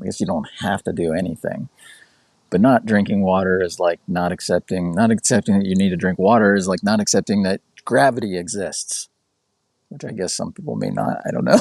I guess you don't have to do anything. But not drinking water is like not accepting that you need to drink water is like not accepting that gravity exists, which I guess some people may not. I don't know.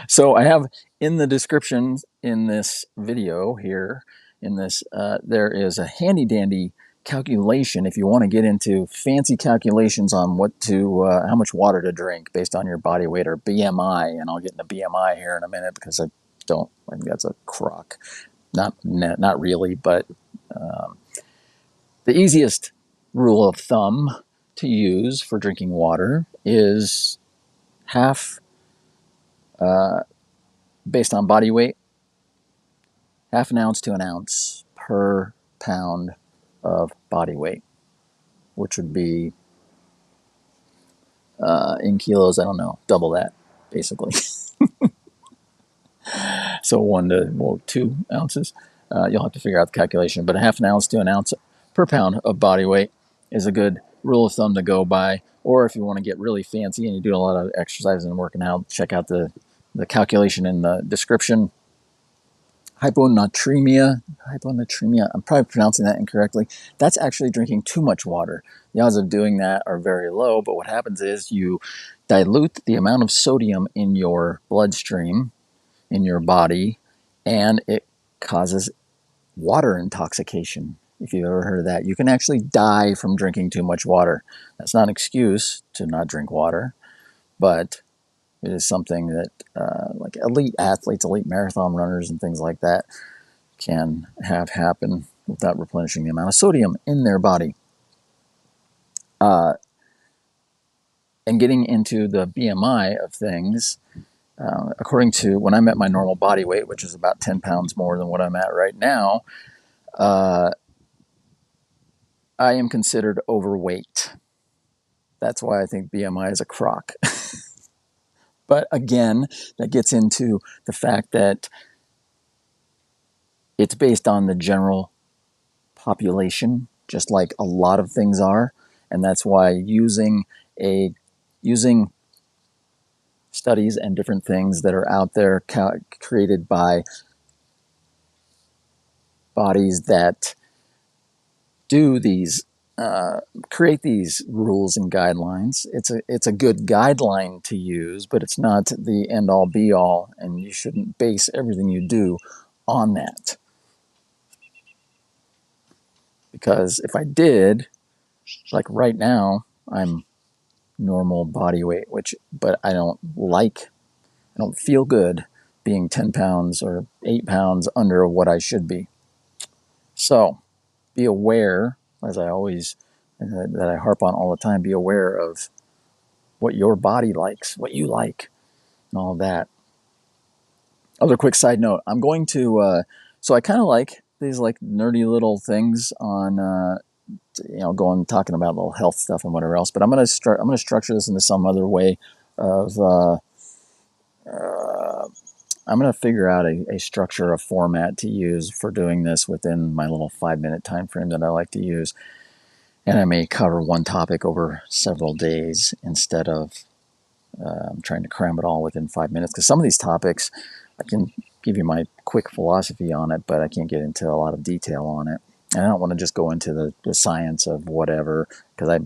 So I have in the description in this video here, there is a handy dandy calculation if you want to get into fancy calculations on how much water to drink based on your body weight or BMI. And I'll get into BMI here in a minute because I think that's a crock. Not really, but um, the easiest rule of thumb to use for drinking water is half, uh, based on body weight, half an ounce to an ounce per pound of body weight, which would be in kilos, I don't know, double that, basically. So 2 ounces. You'll have to figure out the calculation, but a half an ounce to an ounce per pound of body weight is a good rule of thumb to go by. Or if you want to get really fancy and you do a lot of exercise and working out, check out the calculation in the description. Hyponatremia, I'm probably pronouncing that incorrectly. That's actually drinking too much water. The odds of doing that are very low, but what happens is you dilute the amount of sodium in your bloodstream, in your body, and it causes water intoxication. If you've ever heard of that, you can actually die from drinking too much water. That's not an excuse to not drink water, but it is something that like elite athletes, elite marathon runners, and things like that can have happen without replenishing the amount of sodium in their body. And getting into the BMI of things, according to when I'm at my normal body weight, which is about 10 pounds more than what I'm at right now, I am considered overweight. That's why I think BMI is a crock. But again, that gets into the fact that it's based on the general population, just like a lot of things are. And that's why using studies and different things that are out there created by bodies that do these create these rules and guidelines. It's a good guideline to use, but it's not the end all be all, and you shouldn't base everything you do on that. Because if I did, like right now, I'm normal body weight, but I don't feel good being 10 pounds or 8 pounds under what I should be. So be aware, as I always, that I harp on all the time, be aware of what your body likes, what you like, and all of that. Other quick side note, I'm going to, so I kind of like these like nerdy little things on, talking about little health stuff and whatever else, but I'm going to structure this into some other way of, I'm going to figure out a structure, a format to use for doing this within my little 5-minute time frame that I like to use. And I may cover one topic over several days instead of trying to cram it all within 5 minutes. Because some of these topics, I can give you my quick philosophy on it, but I can't get into a lot of detail on it. And I don't want to just go into the science of whatever, because I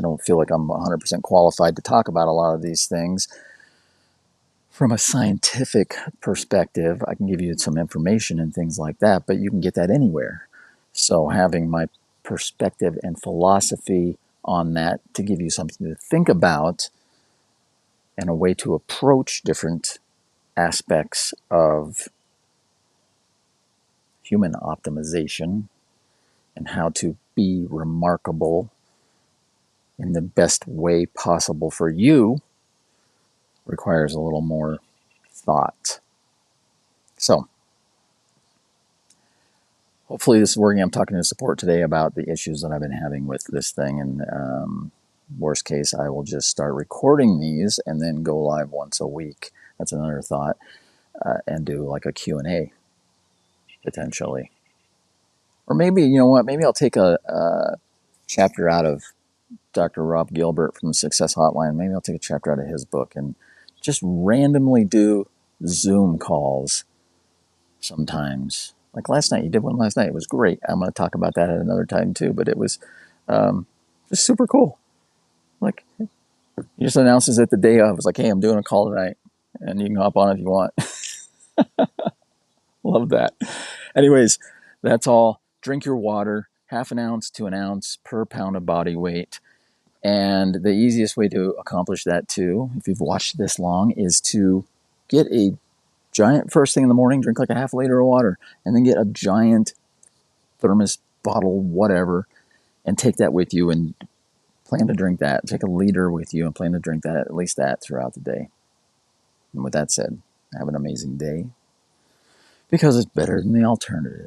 don't feel like I'm 100% qualified to talk about a lot of these things. From a scientific perspective, I can give you some information and things like that, but you can get that anywhere. So having my perspective and philosophy on that to give you something to think about and a way to approach different aspects of human optimization and how to be remarkable in the best way possible for you requires a little more thought. So hopefully this is working. I'm talking to support today about the issues that I've been having with this thing, and worst case, I will just start recording these and then go live once a week. That's another thought, and do like a Q&A potentially. Or maybe, you know what, maybe I'll take a chapter out of Dr. Rob Gilbert from the Success Hotline. Maybe I'll take a chapter out of his book and just randomly do Zoom calls sometimes. Like last night, you did one last night. It was great. I'm going to talk about that at another time too, but it was just super cool. Like, he just announces it the day of. It's like, hey, I'm doing a call tonight, and you can hop on if you want. Love that. Anyways, that's all. Drink your water, 1/2 ounce to 1 ounce per pound of body weight. And the easiest way to accomplish that too, if you've watched this long, is to get a giant, first thing in the morning, drink like a 1/2 liter of water, and then get a giant thermos bottle, whatever, and take that with you and plan to drink that. Take a liter with you and plan to drink that, at least that, throughout the day. And with that said, have an amazing day, because it's better than the alternative.